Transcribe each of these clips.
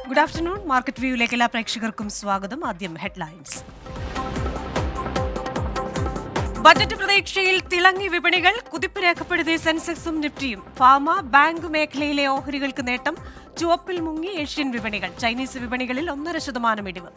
Good afternoon. Market വ്യൂയിലേക്ക് എല്ലാ പ്രേക്ഷകർക്കും സ്വാഗതം. ആദ്യം ഹെഡ്ലൈൻസ്. ബജറ്റ് പ്രതീക്ഷയിൽ തിളങ്ങി വിപണികൾ. കുതിപ്പ് രേഖപ്പെടുത്തിയ സെൻസെക്സും നിഫ്റ്റിയും. ഫാർമ, ബാങ്ക് മേഖലയിലെ ഓഹരികൾക്ക് നേട്ടം. ചുവപ്പിൽ മുങ്ങി ഏഷ്യൻ വിപണികൾ. ചൈനീസ് വിപണികളിൽ 1.5% ഇടിവ്.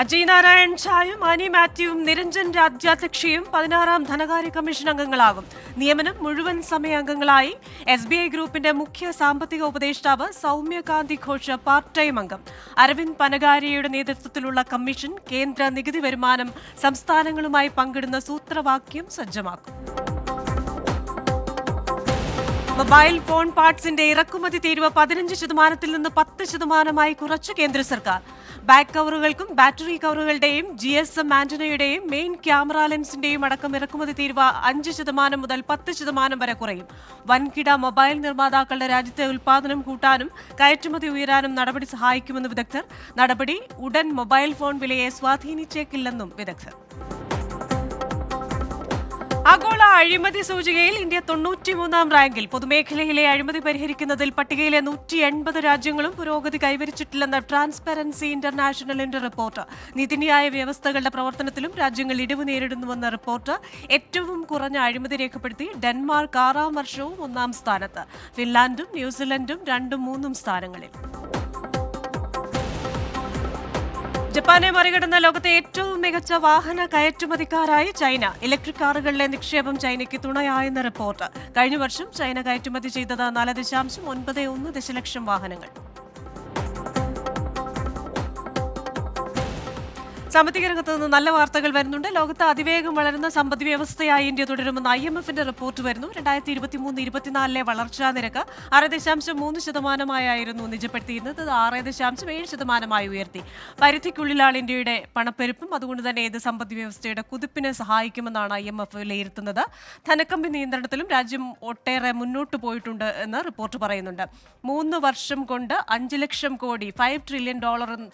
അജയ് നാരായൺ ഝായും ആനി മാത്യുവും നിരഞ്ജൻ രാജ്യാധ്യക്ഷയും 16-ാം ധനകാര്യ കമ്മീഷൻ അംഗങ്ങളാകും. നിയമനം മുഴുവൻ സമയ അംഗങ്ങളായി. SBI ഗ്രൂപ്പിന്റെ മുഖ്യ സാമ്പത്തിക ഉപദേഷ്ടാവ് സൗമ്യ കാന്തി ഘോഷ് പാർട്ട് ടൈം അംഗം. അരവിന്ദ് പനഗാരിയയുടെ നേതൃത്വത്തിലുള്ള കമ്മീഷൻ കേന്ദ്ര നികുതി വരുമാനം സംസ്ഥാനങ്ങളുമായി പങ്കിടുന്ന സൂത്രവാക്യം സജ്ജമാക്കും. മൊബൈൽ ഫോൺ പാർട്സിന്റെ ഇറക്കുമതി തീരുവ 15% നിന്ന് 10% കുറച്ചു കേന്ദ്ര സർക്കാർ. ബാക്ക് കവറുകൾക്കും ബാറ്ററി കവറുകളുടെയും GSM ആന്റിനയുടെയും മെയിൻ ക്യാമറ ലെൻസിന്റെയും അടക്കം ഇറക്കുമതി തീരുവ 5% മുതൽ 10% വരെ കുറയും. വൻകിട മൊബൈൽ നിർമ്മാതാക്കളുടെ രാജ്യത്തെ ഉൽപ്പാദനം കൂട്ടാനും കയറ്റുമതി ഉയരാനും നടപടി സഹായിക്കുമെന്ന് വിദഗ്ധർ. നടപടി ഉടൻ മൊബൈൽ ഫോൺ വിലയെ സ്വാധീനിച്ചേക്കില്ലെന്നും വിദഗ്ധർ. ആഗോള അഴിമതി സൂചികയിൽ ഇന്ത്യ 93-ാം റാങ്കിൽ. പൊതുമേഖലയിലെ അഴിമതി പരിഹരിക്കുന്നതിൽ പട്ടികയിലെ 180 രാജ്യങ്ങളും പുരോഗതി കൈവരിച്ചിട്ടില്ലെന്ന് ട്രാൻസ്പെറൻസി ഇന്റർനാഷണലിന്റെ റിപ്പോർട്ട്. നീതിന്യായ വ്യവസ്ഥകളുടെ പ്രവർത്തനത്തിലും രാജ്യങ്ങൾ ഇടിവ് നേരിടുന്നുവെന്ന റിപ്പോർട്ട്. ഏറ്റവും കുറഞ്ഞ അഴിമതി രേഖപ്പെടുത്തി ഡെൻമാർക്ക് 6-ാം വർഷവും 1-ാം സ്ഥാനത്ത്. ഫിൻലാൻഡും ന്യൂസിലൻഡും 2ഉം 3ഉം സ്ഥാനങ്ങളിൽ. ജപ്പാനെ മറികടന്ന ലോകത്തെ ഏറ്റവും മികച്ച വാഹന കയറ്റുമതിക്കാരായി ചൈന. ഇലക്ട്രിക് കാറുകളിലെ നിക്ഷേപം ചൈനയ്ക്ക് തുണയായെന്ന റിപ്പോർട്ട്. കഴിഞ്ഞ വർഷം ചൈന കയറ്റുമതി ചെയ്തത് 4.91 ദശലക്ഷം വാഹനങ്ങൾ. സാമ്പത്തിക രംഗത്ത് നിന്ന് നല്ല വാർത്തകൾ വരുന്നുണ്ട്. ലോകത്ത് അതിവേഗം വളരുന്ന സമ്പദ് വ്യവസ്ഥയായി ഇന്ത്യ തുടരുമെന്ന് IMFന്റെ റിപ്പോർട്ട് വരുന്നു. 2023-24 വളർച്ചാ നിരക്ക് 6.3% നിജപ്പെടുത്തിയിരുന്നത് 6.7% ഉയർത്തി. പരിധിക്കുള്ളിലാണ് ഇന്ത്യയുടെ പണപ്പെരുപ്പം. അതുകൊണ്ട് തന്നെ ഇത് സമ്പദ് വ്യവസ്ഥയുടെ കുതിപ്പിനെ സഹായിക്കുമെന്നാണ് IMF വിലയിരുത്തുന്നത്. ധനക്കമ്മി നിയന്ത്രണത്തിലും രാജ്യം ഒട്ടേറെ മുന്നോട്ട് പോയിട്ടുണ്ട് എന്ന് റിപ്പോർട്ട് പറയുന്നുണ്ട്. 3 വർഷം കൊണ്ട് 5 ലക്ഷം കോടി $5 ട്രില്യൺ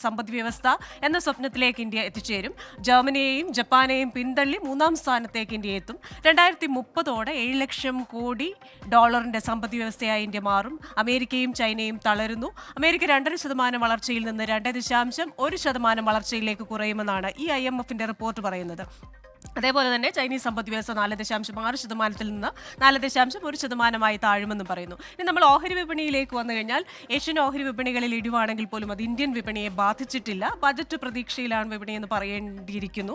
സമ്പദ് വ്യവസ്ഥ എന്ന സ്വപ്നത്തിലേക്ക് ഇന്ത്യ എത്തിച്ചേരും. ജർമ്മനിയെയും ജപ്പാനെയും പിന്തള്ളി 3-ാം സ്ഥാനത്തേക്ക് ഇന്ത്യ എത്തും. 2030ഓടെ $7 ലക്ഷം കോടി സമ്പദ് വ്യവസ്ഥയായി ഇന്ത്യ മാറും. അമേരിക്കയും ചൈനയും തളരുന്നു. അമേരിക്ക 2.5% വളർച്ചയിൽ നിന്ന് 2.1% വളർച്ചയിലേക്ക് കുറയുമെന്നാണ് ഈ IMFന്റെ റിപ്പോർട്ട് പറയുന്നത്. അതേപോലെ തന്നെ ചൈനീസ് സമ്പദ് വ്യവസ്ഥ 4.6% നിന്ന് 4.1% താഴുമെന്നും പറയുന്നു. ഇനി നമ്മൾ ഓഹരി വിപണിയിലേക്ക് വന്നു കഴിഞ്ഞാൽ ഏഷ്യൻ ഓഹരി വിപണികളിൽ ഇടിവാണെങ്കിൽ പോലും അത് ഇന്ത്യൻ വിപണിയെ ബാധിച്ചിട്ടില്ല. ബജറ്റ് പ്രതീക്ഷയിലാണ് വിപണി എന്ന് പറയേണ്ടിയിരിക്കുന്നു.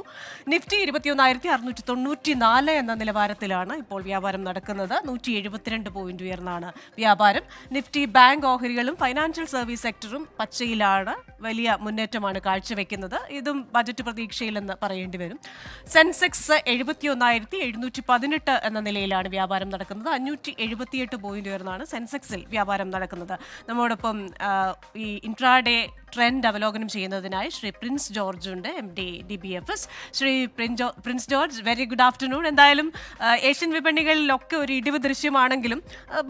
നിഫ്റ്റി 21,694 എന്ന നിലവാരത്തിലാണ് ഇപ്പോൾ വ്യാപാരം നടക്കുന്നത്. 172 പോയിന്റ് ഉയർന്നാണ് വ്യാപാരം. നിഫ്റ്റി ബാങ്ക് ഓഹരികളും ഫൈനാൻഷ്യൽ സർവീസ് സെക്ടറും പച്ചയിലാണ്. വലിയ മുന്നേറ്റമാണ് കാഴ്ചവെക്കുന്നത്. ഇതും ബജറ്റ് പ്രതീക്ഷയിലെന്ന് പറയേണ്ടി വരും. സെൻസെക്സ് 71,718 എന്ന നിലയിലാണ് വ്യാപാരം നടക്കുന്നത്. 578 പോയിന്റ് ഉയർന്നാണ് സെൻസെക്സിൽ വ്യാപാരം നടക്കുന്നത്. നമ്മോടൊപ്പം ഈ ഇൻട്രാഡേ ട്രെൻഡ് അവലോകനം ചെയ്യുന്നതിനായി ശ്രീ പ്രിൻസ് ജോർജ് ഉണ്ട്, MD DBFS. Shri Prince George, very good afternoon. എന്തായാലും ഏഷ്യൻ വിപണികളിലൊക്കെ ഒരു ഇടിവ് ദൃശ്യമാണെങ്കിലും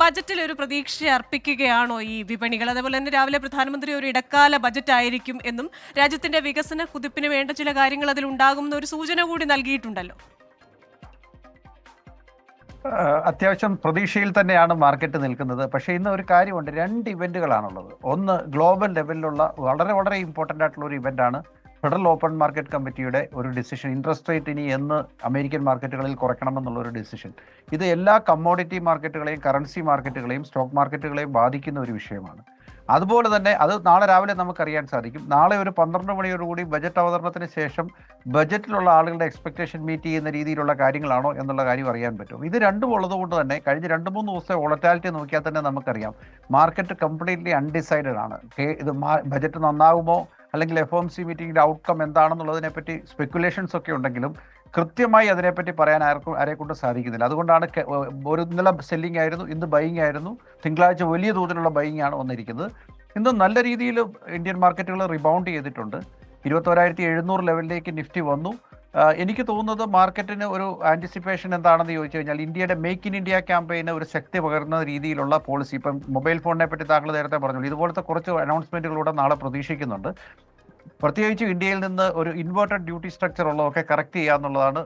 ബജറ്റിൽ ഒരു പ്രതീക്ഷ അർപ്പിക്കുകയാണോ ഈ വിപണികൾ? അതേപോലെ തന്നെ രാവിലെ പ്രധാനമന്ത്രി ഒരു ഇടക്കാല ബജറ്റ് ആയിരിക്കും എന്നും രാജ്യത്തിന്റെ വികസന കുതിപ്പിന് വേണ്ട ചില കാര്യങ്ങൾ അതിൽ ഉണ്ടാകുമെന്ന ഒരു സൂചന കൂടി നൽകിയിട്ടുണ്ടല്ലോ. അത്യാവശ്യം പ്രതീക്ഷയിൽ തന്നെയാണ് മാർക്കറ്റ് നിൽക്കുന്നത്. പക്ഷേ ഇന്ന് ഒരു കാര്യമുണ്ട്, 2 ഇവന്റുകളാണുള്ളത്. ഒന്ന് ഗ്ലോബൽ ലെവലിലുള്ള വളരെ ഇമ്പോർട്ടൻ്റ് ആയിട്ടുള്ള ഒരു ഇവന്റാണ് ഫെഡറൽ ഓപ്പൺ മാർക്കറ്റ് കമ്മിറ്റിയുടെ ഒരു ഡിസിഷൻ. ഇൻട്രസ്റ്റ് റേറ്റ് ഇനി എന്ന് അമേരിക്കൻ മാർക്കറ്റുകളിൽ കുറയ്ക്കണമെന്നുള്ള ഒരു ഡിസിഷൻ. ഇത് എല്ലാ കമ്മോഡിറ്റി മാർക്കറ്റുകളെയും കറൻസി മാർക്കറ്റുകളെയും സ്റ്റോക്ക് മാർക്കറ്റുകളെയും ബാധിക്കുന്ന ഒരു വിഷയമാണ്. അതുപോലെ തന്നെ അത് നാളെ രാവിലെ നമുക്കറിയാൻ സാധിക്കും. നാളെ ഒരു 12 മണിയോടുകൂടി ബജറ്റ് അവതരണത്തിന് ശേഷം ബജറ്റിലുള്ള ആളുകളുടെ എക്സ്പെക്ടേഷൻ മീറ്റ് ചെയ്യുന്ന രീതിയിലുള്ള കാര്യങ്ങളാണോ എന്നുള്ള കാര്യം അറിയാൻ പറ്റും. ഇത് രണ്ടും ഉള്ളതുകൊണ്ട് തന്നെ കഴിഞ്ഞ 2-3 ദിവസത്തെ വോളറ്റാലിറ്റി നോക്കിയാൽ തന്നെ നമുക്കറിയാം മാർക്കറ്റ് കംപ്ലീറ്റ്ലി അൺഡിസൈഡഡ് ആണ്. ഇത് ബജറ്റ് നന്നാകുമോ അല്ലെങ്കിൽ FOMC മീറ്റിംഗിന്റെ ഔട്ട്കം എന്താണെന്നുള്ളതിനെപ്പറ്റി സ്പെക്കുലേഷൻസ് ഒക്കെ ഉണ്ടെങ്കിലും കൃത്യമായി അതിനെപ്പറ്റി പറയാൻ ആരെക്കൊണ്ട് സാധിക്കുന്നില്ല. അതുകൊണ്ടാണ് ഒരു ഇന്നലെ സെല്ലിംഗ് ആയിരുന്നു, ഇന്ന് ബൈയിങ് ആയിരുന്നു. തിങ്കളാഴ്ച വലിയ തോതിലുള്ള ബൈയിങ് ആണ് വന്നിരിക്കുന്നത്. ഇന്ന് നല്ല രീതിയിൽ ഇന്ത്യൻ മാർക്കറ്റുകൾ റിബൗണ്ട് ചെയ്തിട്ടുണ്ട്. 21,700 ലെവലിലേക്ക് നിഫ്റ്റി വന്നു. എനിക്ക് തോന്നുന്നത് മാർക്കറ്റിന് ഒരു ആൻറ്റിസിപ്പേഷൻ എന്താണെന്ന് ചോദിച്ചു കഴിഞ്ഞാൽ ഇന്ത്യയുടെ മേക്ക് ഇൻ ഇന്ത്യ ക്യാമ്പയിന് ഒരു ശക്തി പകരുന്ന രീതിയിലുള്ള പോളിസി. ഇപ്പം മൊബൈൽ ഫോണിനെ പറ്റി താങ്കൾ നേരത്തെ പറഞ്ഞു, ഇതുപോലത്തെ കുറച്ച് അനൗൺസ്മെൻറ്റുകളൂടെ നാളെ പ്രതീക്ഷിക്കുന്നുണ്ട്. പ്രത്യേകിച്ച് ഇന്ത്യയിൽ നിന്ന് ഒരു ഇൻവേർട്ടഡ് ഡ്യൂട്ടി സ്ട്രക്ചർ ഉള്ളതൊക്കെ കറക്റ്റ് ചെയ്യുക എന്നുള്ളതാണ്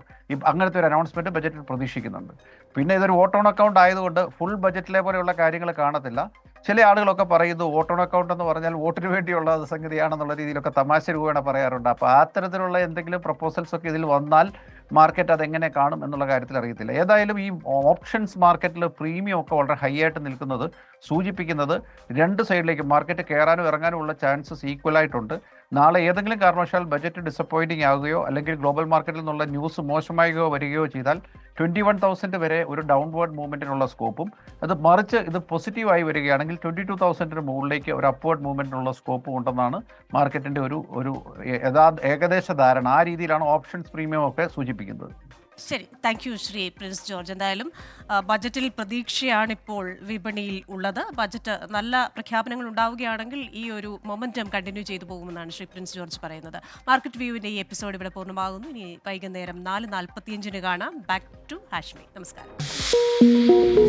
അങ്ങനത്തെ ഒരു അനൗൺസ്മെന്റ് ബജറ്റിൽ പ്രതീക്ഷിക്കുന്നുണ്ട്. പിന്നെ ഇതൊരു വോട്ട് ഓൺ അക്കൗണ്ട് ആയതുകൊണ്ട് ഫുൾ ബജറ്റിലെ പോലെയുള്ള കാര്യങ്ങൾ കാണത്തില്ല. ചില ആളുകളൊക്കെ പറയുന്നു വോട്ട് ഓൺ അക്കൗണ്ട് എന്ന് പറഞ്ഞാൽ വോട്ടിന് വേണ്ടിയുള്ള സംഗതിയാണെന്നുള്ള രീതിയിലൊക്കെ തമാശ രൂപേണ പറയാറുണ്ട്. അപ്പോൾ അത്തരത്തിലുള്ള എന്തെങ്കിലും പ്രപ്പോസൽസ് ഒക്കെ ഇതിൽ വന്നാൽ മാർക്കറ്റ് അതെങ്ങനെ കാണും എന്നുള്ള കാര്യത്തിൽ അറിയത്തില്ല. ഏതായാലും ഈ ഓപ്ഷൻസ് മാർക്കറ്റിൽ പ്രീമിയം ഒക്കെ വളരെ ഹൈ ആയിട്ട് നിൽക്കുന്നത് സൂചിപ്പിക്കുന്നത് രണ്ട് സൈഡിലേക്ക് മാർക്കറ്റ് കയറാനും ഇറങ്ങാനും ഉള്ള ചാൻസസ് ഈക്വൽ ആയിട്ടുണ്ട്. നാളെ ഏതെങ്കിലും കാരണവശാൽ ബജറ്റ് ഡിസപ്പോയിൻറ്റിംഗ് ആകുകയോ അല്ലെങ്കിൽ ഗ്ലോബൽ മാർക്കറ്റിൽ നിന്നുള്ള ന്യൂസ് മോശമാകുകയോ വരികയോ ചെയ്താൽ 21,000 വരെ ഒരു ഡൗൺവേർഡ് മൂവ്മെൻറ്റിനുള്ള സ്കോപ്പും, അത് മറിച്ച് ഇത് പോസിറ്റീവായി വരികയാണെങ്കിൽ 22,000 മുകളിലേക്ക് ഒരു അപ്വേർഡ് മൂവ്മെൻറ്റിനുള്ള സ്കോപ്പും ഉണ്ടെന്നാണ് മാർക്കറ്റിൻ്റെ ഒരു ഏകദേശ ധാരണ. ആ രീതിയിലാണ് ഓപ്ഷൻസ് പ്രീമിയം ഒക്കെ സൂചിപ്പിക്കുന്നത്. ശരി, thank you Shri Prince George. എന്തായാലും ബജറ്റിൽ പ്രതീക്ഷയാണിപ്പോൾ വിപണിയിൽ ഉള്ളത്. ബജറ്റ് നല്ല പ്രഖ്യാപനങ്ങൾ ഉണ്ടാവുകയാണെങ്കിൽ ഈ ഒരു മൊമെന്റം കണ്ടിന്യൂ ചെയ്തു പോകുമെന്നാണ് ശ്രീ പ്രിൻസ് ജോർജ് പറയുന്നത്. മാർക്കറ്റ് വ്യൂവിൻ്റെ ഈ എപ്പിസോഡ് ഇവിടെ പൂർണ്ണമാകുന്നു. ഇനി വൈകുന്നേരം 4:45 കാണാം. Back to Hashmi. നമസ്കാരം.